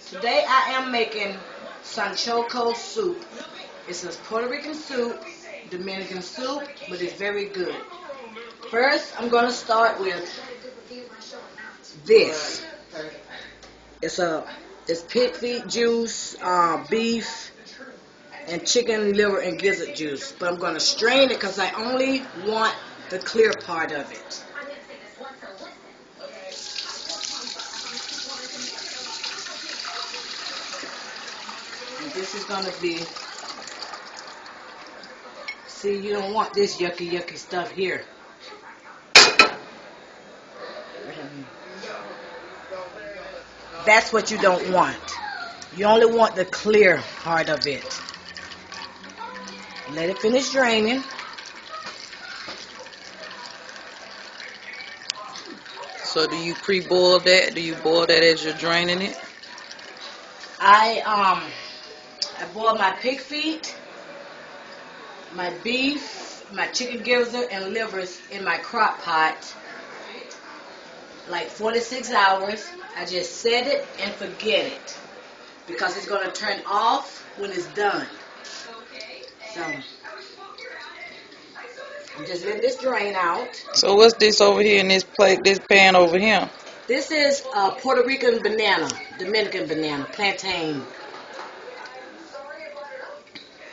Today I am making Sanchoco soup. It's a Puerto Rican soup, Dominican soup, but it's very good. First, I'm going to start with this. It's pig feet juice, beef, and chicken liver and gizzard juice. But I'm going to strain it because I only want the clear part of it. And this is going to be, see, you don't want this yucky stuff here. That's what you don't want. You only want the clear part of it. Let it finish draining. So do you pre-boil that? Do you boil that as you're draining it? I boil my pig feet, my beef, my chicken gizzard and livers in my crock pot like 46 hours. I just set it and forget it because it's going to turn off when it's done. So I'm just letting this drain out. So what's this over here in this plate, this pan over here? This is Puerto Rican banana, Dominican banana, plantain.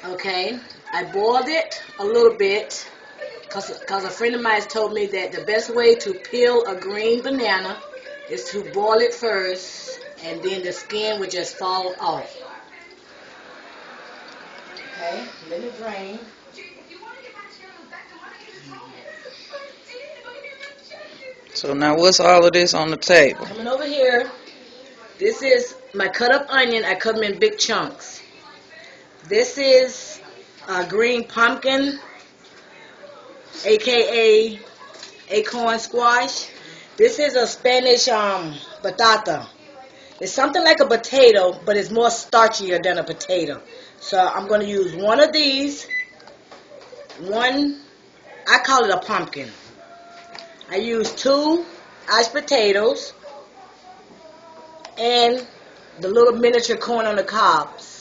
Okay, I boiled it a little bit because a friend of mine has told me that the best way to peel a green banana is to boil it first and then the skin will just fall off. Okay, let it drain. So now what's all of this on the table? Coming over here, this is my cut up onion. I cut them in big chunks. This is green pumpkin, aka acorn squash. This is a Spanish batata. It's something like a potato, but it's more starchier than a potato. So I'm going to use one of these. I call it a pumpkin. I use 2 mashed potatoes and the little miniature corn on the cobs.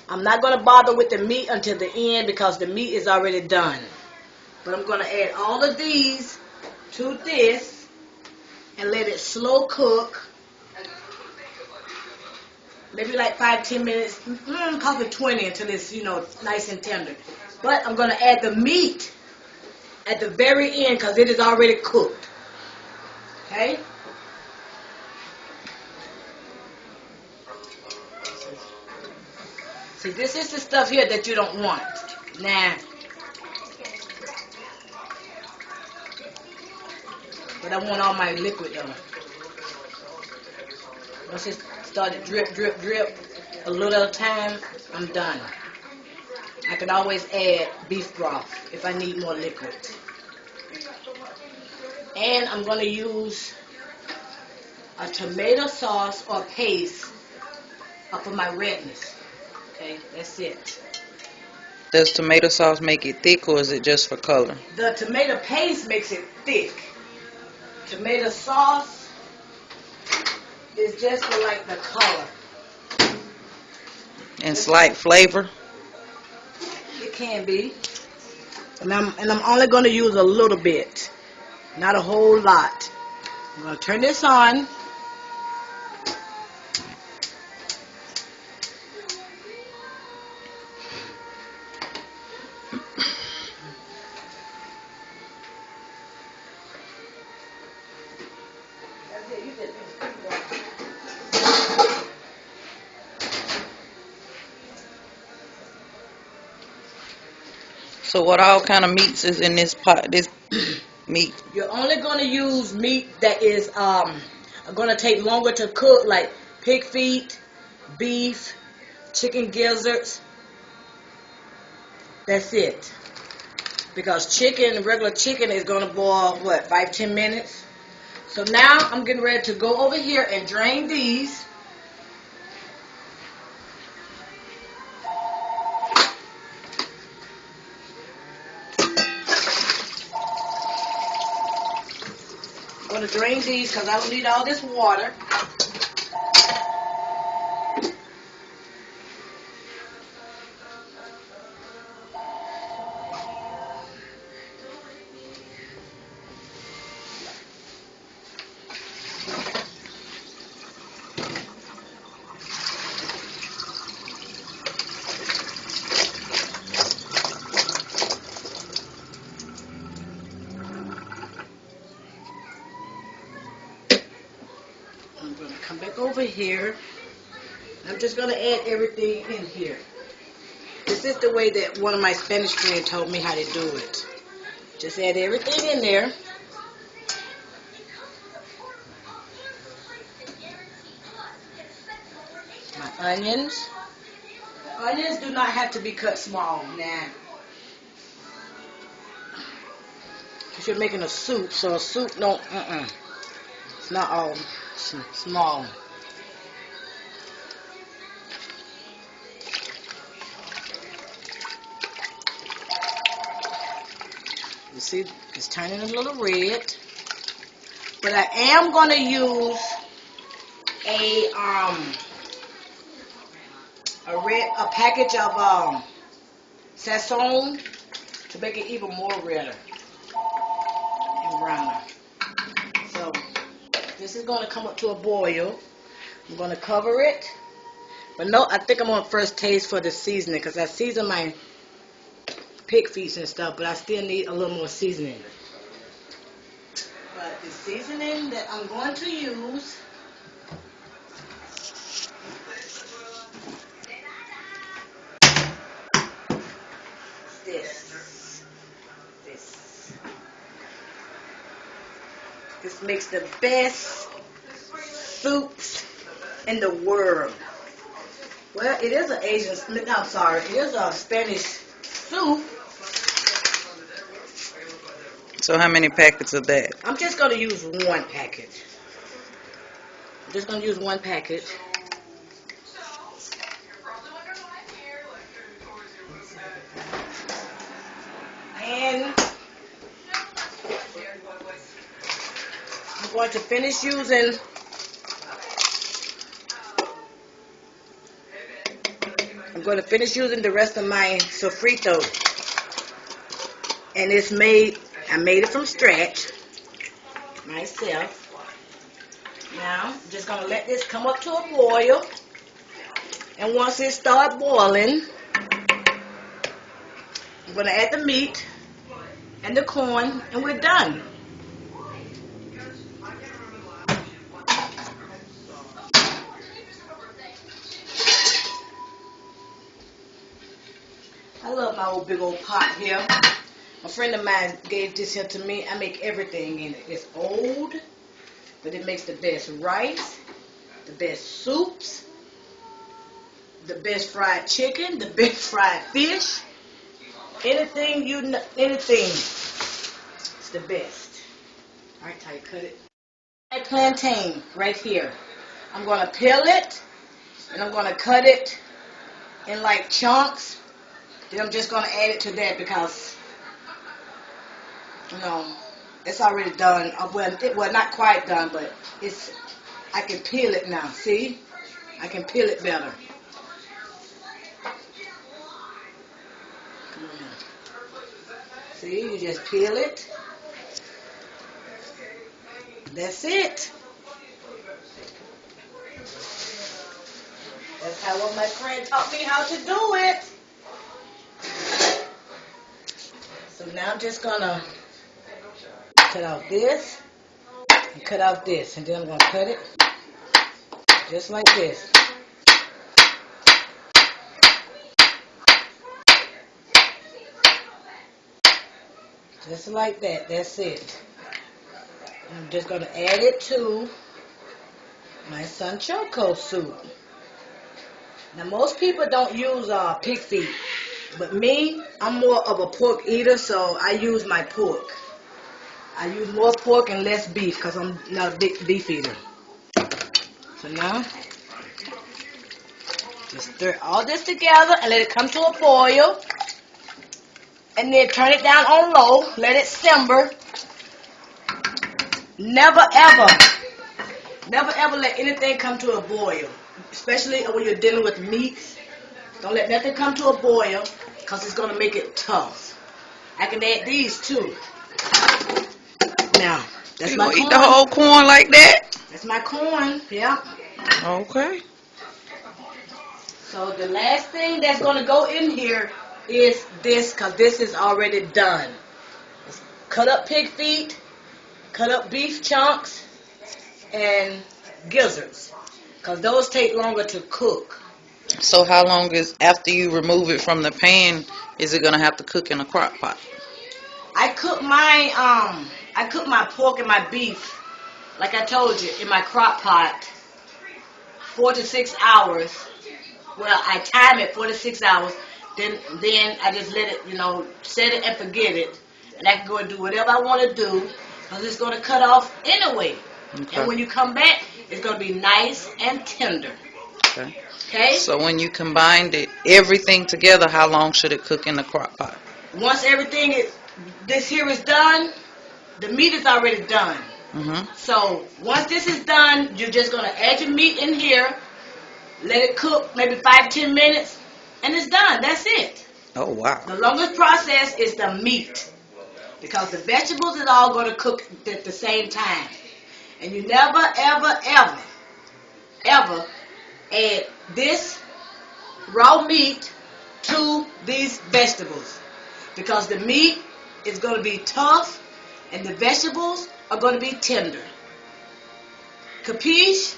I'm not going to bother with the meat until the end because the meat is already done. But I'm going to add all of these to this and let it slow cook. Maybe like 5-10 minutes, probably 20 until it's, nice and tender. But I'm going to add the meat at the very end because it is already cooked. Okay? See, this is the stuff here that you don't want. Nah. But I want all my liquid though. Once it started drip, a little at a time, I'm done. I can always add beef broth if I need more liquid. And I'm going to use a tomato sauce or paste for my redness. Okay, that's it. Does tomato sauce make it thick or is it just for color? The tomato paste makes it thick. Tomato sauce is just for like the color. And slight flavor? It can be. And I'm only going to use a little bit. Not a whole lot. I'm going to turn this on. So what all kind of meats is in this pot? This meat? You're only going to use meat that is going to take longer to cook, like pig feet, beef, chicken gizzards. That's it. Because regular chicken is going to boil, 5-10 minutes? So now I'm getting ready to go over here and drain these. I'm going to drain these because I don't need all this water. I'm going to come back over here. I'm just going to add everything in here. This is the way that one of my Spanish friends told me how to do it. Just add everything in there. My onions. Onions do not have to be cut small. Nah. Because you're making a soup, so a soup don't, it's not all small. You see, it's turning a little red. But I am going to use a package of sazon to make it even more redder and browner. So this is going to come up to a boil. I'm going to cover it. But no, I think I'm going to first taste for the seasoning because I season my pig feet and stuff, but I still need a little more seasoning. But the seasoning that I'm going to use is this. This makes the best soups in the world. Well, it is an it is a Spanish soup. So how many packets of that? I'm just going to use one package. I'm just going to use one package. And I'm going to finish using the rest of my sofrito. And I made it from scratch myself. Now, I'm just going to let this come up to a boil. And once it starts boiling, I'm going to add the meat and the corn, and we're done. I love my old big old pot here. A friend of mine gave this here to me. I make everything in it. It's old, but it makes the best rice, the best soups, the best fried chicken, the best fried fish. Anything anything. It's the best. All right, how you cut it? My plantain right here. I'm going to peel it, and I'm going to cut it in like chunks. Then I'm just going to add it to that because, it's already done. Well, not quite done, but I can peel it now. See? I can peel it better. Come on. See? You just peel it. That's it. That's how my friend taught me how to do it. So now I'm just going to cut off this and cut off this. And then I'm going to cut it just like this. Just like that. That's it. I'm just going to add it to my Sanchoco Soup. Now, most people don't use pig feet. But me, I'm more of a pork eater, so I use my pork. I use more pork and less beef because I'm not a big beef eater. So now, just stir all this together and let it come to a boil. And then turn it down on low. Let it simmer. Never ever let anything come to a boil. Especially when you're dealing with meats. Don't let nothing come to a boil because it's going to make it tough. I can add these too. Now, that's You my gonna corn. eat the whole corn like that? That's my corn, yeah. Okay. So the last thing that's going to go in here is this because this is already done. It's cut up pig feet, cut up beef chunks, and gizzards, because those take longer to cook. So how long is after you remove it from the pan is it gonna have to cook in a crock pot? I cook my pork and my beef, like I told you, in my crock pot, 4 to 6 hours. Well, I time it 4 to 6 hours. Then I just let it, set it and forget it, and I can go and do whatever I want to do, because it's going to cut off anyway. Okay. And when you come back, it's going to be nice and tender. Okay. Okay? So when you combined everything together, how long should it cook in the crock pot? Once this here is done, the meat is already done. Mm-hmm. So once this is done, you're just going to add your meat in here, let it cook maybe 5-10 minutes, and it's done. That's it. Oh, wow. The longest process is the meat, because the vegetables is all going to cook at the same time. And you never, ever, ever, ever add this raw meat to these vegetables, because the meat is going to be tough and the vegetables are going to be tender. Capiche?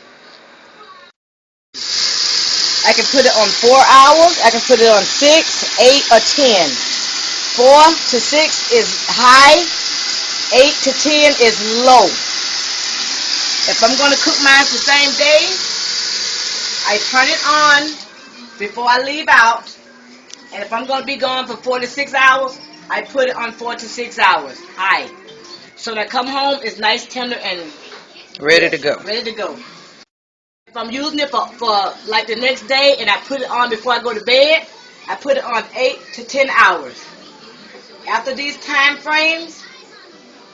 I can put it on 4 hours. I can put it on 6, 8, or 10. 4 to 6 is high. 8 to 10 is low. If I'm going to cook mine the same day, I turn it on before I leave out. And if I'm going to be gone for 4 to 6 hours, I put it on 4 to 6 hours high. So when I come home, it's nice, tender, and ready to go. Ready to go. If I'm using it for like the next day and I put it on before I go to bed, I put it on 8 to 10 hours. After these time frames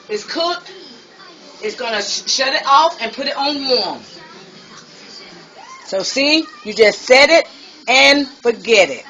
is cooked, it's going to shut it off and put it on warm. So see, you just set it and forget it.